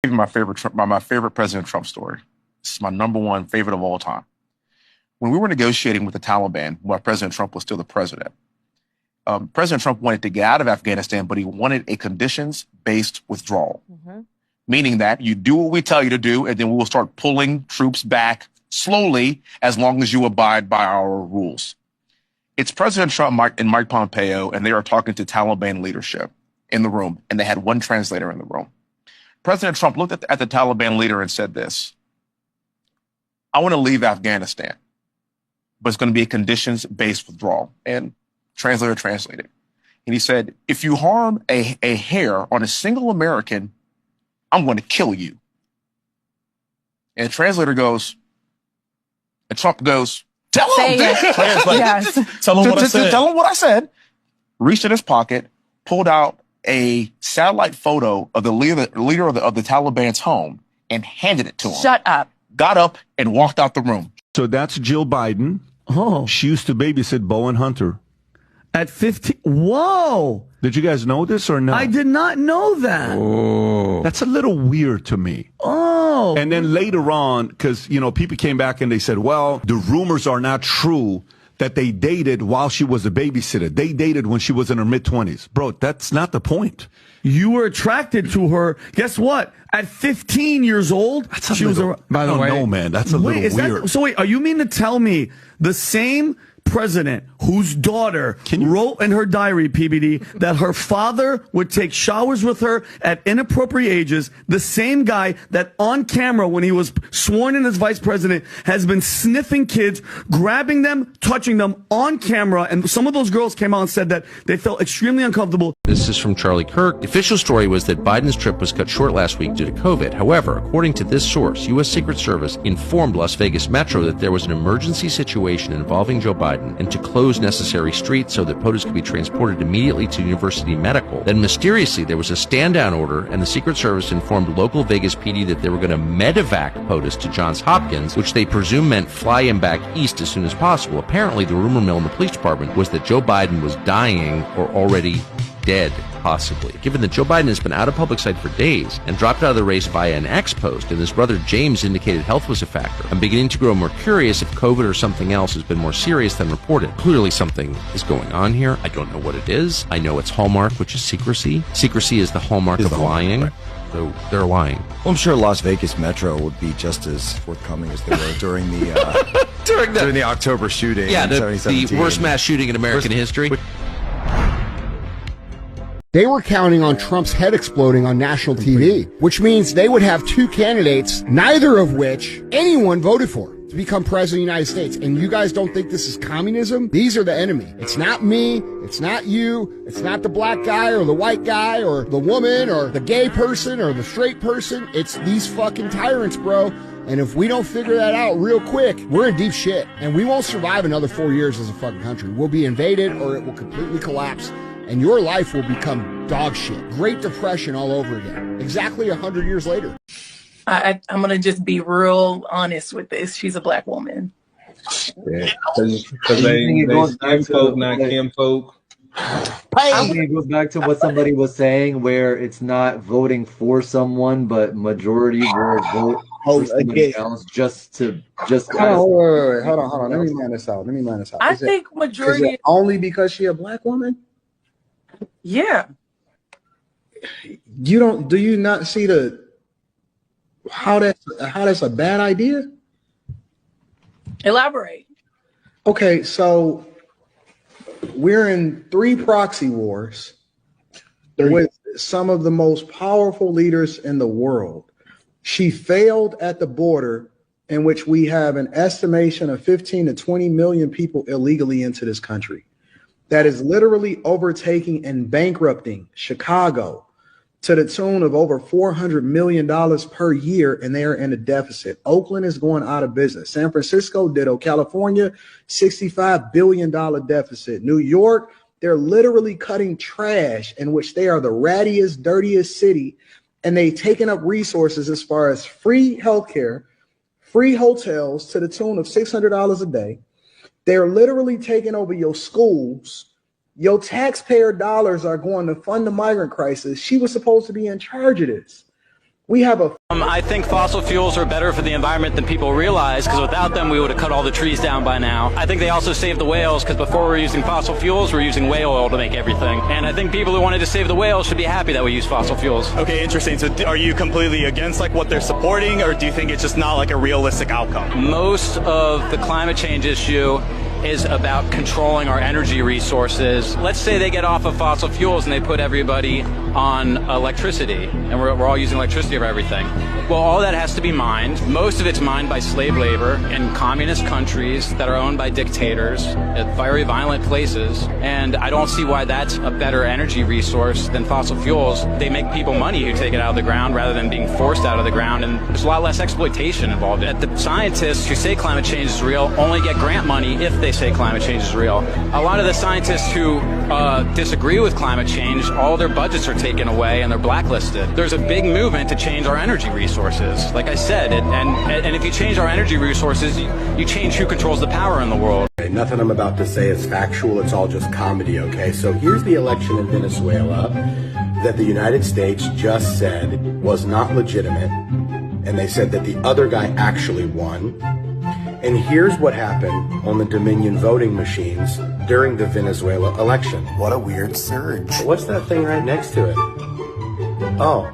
My favorite President Trump story. This is my #1 favorite of all time. When we were negotiating with the Taliban, while President Trump was still the president, President Trump wanted to get out of Afghanistan, but he wanted a conditions-based withdrawal, meaning that you do what we tell you to do, and then we will start pulling troops back slowly as long as you abide by our rules. It's President Trump and Mike Pompeo, and they are talking to Taliban leadership in the room, and they had one translator in the room. President Trump looked at the Taliban leader and said this: I want to leave Afghanistan, but it's going to be a conditions-based withdrawal. And translator translated. And he said, if you harm a hair on a single American, I'm going to kill you. And the translator goes, and Trump goes, tell him that. Yes. Tell him what I said. Reached in his pocket, pulled out a satellite photo of the leader of the Taliban's home and handed it to him. Shut up. Got up and walked out the room. So that's Jill Biden. Oh. She used to babysit Bowen Hunter. At 15. Whoa. Did you guys know this or no? I did not know that. Oh. That's a little weird to me. Oh. And then later on, because, people came back and they said, well, the rumors are not true that they dated while she was a babysitter. They dated when she was in her mid-20s. Bro, that's not the point. You were attracted to her. Guess what? At 15 years old, she was a... By the way, no, man, that's a little weird. So wait, are you mean to tell me the same president whose daughter wrote in her diary, PBD, that her father would take showers with her at inappropriate ages, the same guy that on camera when he was sworn in as vice president has been sniffing kids, grabbing them, touching them on camera, and some of those girls came out and said that they felt extremely uncomfortable. This is from Charlie Kirk. The official story was that Biden's trip was cut short last week due to COVID. However, according to this source, U.S. Secret Service informed Las Vegas Metro that there was an emergency situation involving Joe Biden and to close necessary streets so that POTUS could be transported immediately to University Medical. Then mysteriously, there was a stand-down order, and the Secret Service informed local Vegas PD that they were going to medevac POTUS to Johns Hopkins, which they presume meant fly him back east as soon as possible. Apparently, the rumor mill in the police department was that Joe Biden was dying or already dead, possibly. Given that Joe Biden has been out of public sight for days and dropped out of the race via an X post, and his brother James indicated health was a factor, I'm beginning to grow more curious if COVID or something else has been more serious than reported. Clearly something is going on here. I don't know what it is. I know its hallmark, which is secrecy. Secrecy is the hallmark of lying. Right. So they're lying. Well, I'm sure Las Vegas Metro would be just as forthcoming as they were during the during the October shooting. Yeah, the worst mass shooting in American history. They were counting on Trump's head exploding on national TV, which means they would have two candidates, neither of which anyone voted for to become president of the United States. And you guys don't think this is communism? These are the enemy. It's not me. It's not you. It's not the black guy or the white guy or the woman or the gay person or the straight person. It's these fucking tyrants, bro. And if we don't figure that out real quick, we're in deep shit. And we won't survive another 4 years as a fucking country. We'll be invaded or it will completely collapse. And your life will become dog shit. Great Depression all over again. Exactly 100 years later. I'm going to just be real honest with this. She's a black woman. Yeah, because they folk, not Kim folk. I think it goes back to what somebody was saying, where it's not voting for someone, but majority will vote for somebody else just. Hold on. Let me line this out. I think majority. Is it only because she a black woman? Yeah. Do you not see how that's a bad idea? Elaborate. Okay, so we're in 3 proxy wars with some of the most powerful leaders in the world. She failed at the border, in which we have an estimation of 15 to 20 million people illegally into this country. That is literally overtaking and bankrupting Chicago to the tune of over $400 million per year, and they are in a deficit. Oakland is going out of business. San Francisco, ditto. California, $65 billion deficit. New York, they're literally cutting trash, in which they are the rattiest, dirtiest city, and they've taken up resources as far as free healthcare, free hotels to the tune of $600 a day. They're literally taking over your schools. Your taxpayer dollars are going to fund the migrant crisis. She was supposed to be in charge of this. We have a I think fossil fuels are better for the environment than people realize, because without them we would have cut all the trees down by now. I think they also save the whales, because before we were using fossil fuels, we were using whale oil to make everything. And I think people who wanted to save the whales should be happy that we use fossil fuels. Okay, interesting. So are you completely against like what they're supporting, or do you think it's just not like a realistic outcome? Most of the climate change issue is about controlling our energy resources. Let's say they get off of fossil fuels and they put everybody on electricity, and we're all using electricity for everything. Well, all that has to be mined. Most of it's mined by slave labor in communist countries that are owned by dictators at very violent places, and I don't see why that's a better energy resource than fossil fuels. They make people money who take it out of the ground rather than being forced out of the ground, and there's a lot less exploitation involved. The scientists who say climate change is real only get grant money if they say climate change is real. A lot of the scientists who disagree with climate change, all their budgets are taken away and they're blacklisted. There's a big movement to change our energy resources, like I said, and if you change our energy resources, you change who controls the power in the world. Nothing I'm about to say is factual, it's all just comedy, okay? So here's the election in Venezuela that the United States just said was not legitimate, and they said that the other guy actually won. And here's what happened on the Dominion voting machines during the Venezuela election. What a weird surge. What's that thing right next to it? Oh,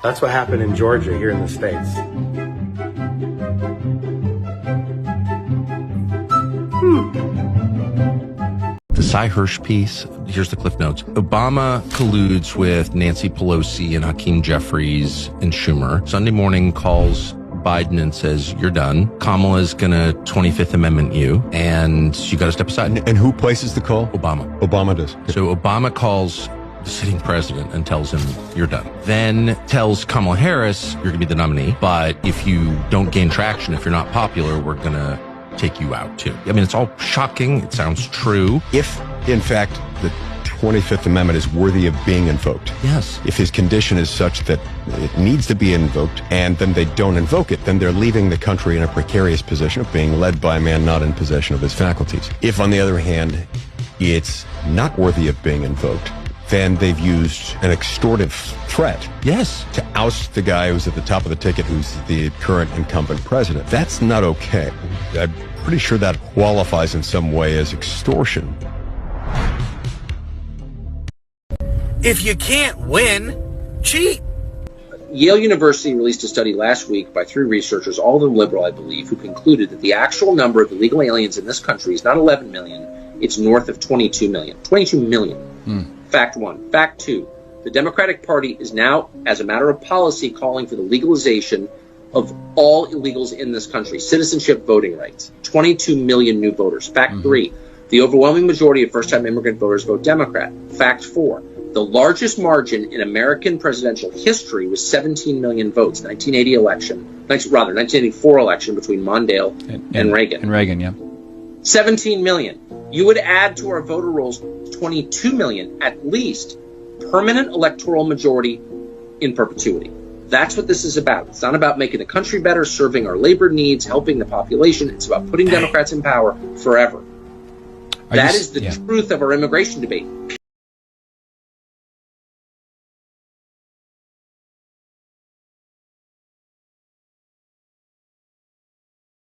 that's what happened in Georgia here in the States. The Cy Hirsch piece, here's the cliff notes. Obama colludes with Nancy Pelosi and Hakeem Jeffries and Schumer. Sunday morning calls Biden and says, you're done. Kamala's gonna 25th Amendment you, and you gotta step aside. And who places the call? Obama. Obama does. So Obama calls the sitting president and tells him, you're done. Then tells Kamala Harris, you're gonna be the nominee, but if you don't gain traction, if you're not popular, we're gonna take you out too. I mean, it's all shocking. It sounds true. If, in fact, the 25th Amendment is worthy of being invoked. Yes. If his condition is such that it needs to be invoked and then they don't invoke it, then they're leaving the country in a precarious position of being led by a man not in possession of his faculties. If, on the other hand, it's not worthy of being invoked, then they've used an extortive threat. Yes. To oust the guy who's at the top of the ticket, who's the current incumbent president. That's not okay. I'm pretty sure that qualifies in some way as extortion. If you can't win, cheat. Yale University released a study last week by 3 researchers, all of them liberal, I believe, who concluded that the actual number of illegal aliens in this country is not 11 million, it's north of 22 million. 22 million. Fact 1. Fact 2. The Democratic Party is now, as a matter of policy, calling for the legalization of all illegals in this country. Citizenship voting rights. 22 million new voters. Fact 3. The overwhelming majority of first-time immigrant voters vote Democrat. Fact 4. The largest margin in American presidential history was 17 million votes, 1984 election between Mondale and Reagan. And Reagan, yeah. 17 million. You would add to our voter rolls 22 million, at least, permanent electoral majority in perpetuity. That's what this is about. It's not about making the country better, serving our labor needs, helping the population. It's about putting Democrats in power forever. That is the truth of our immigration debate.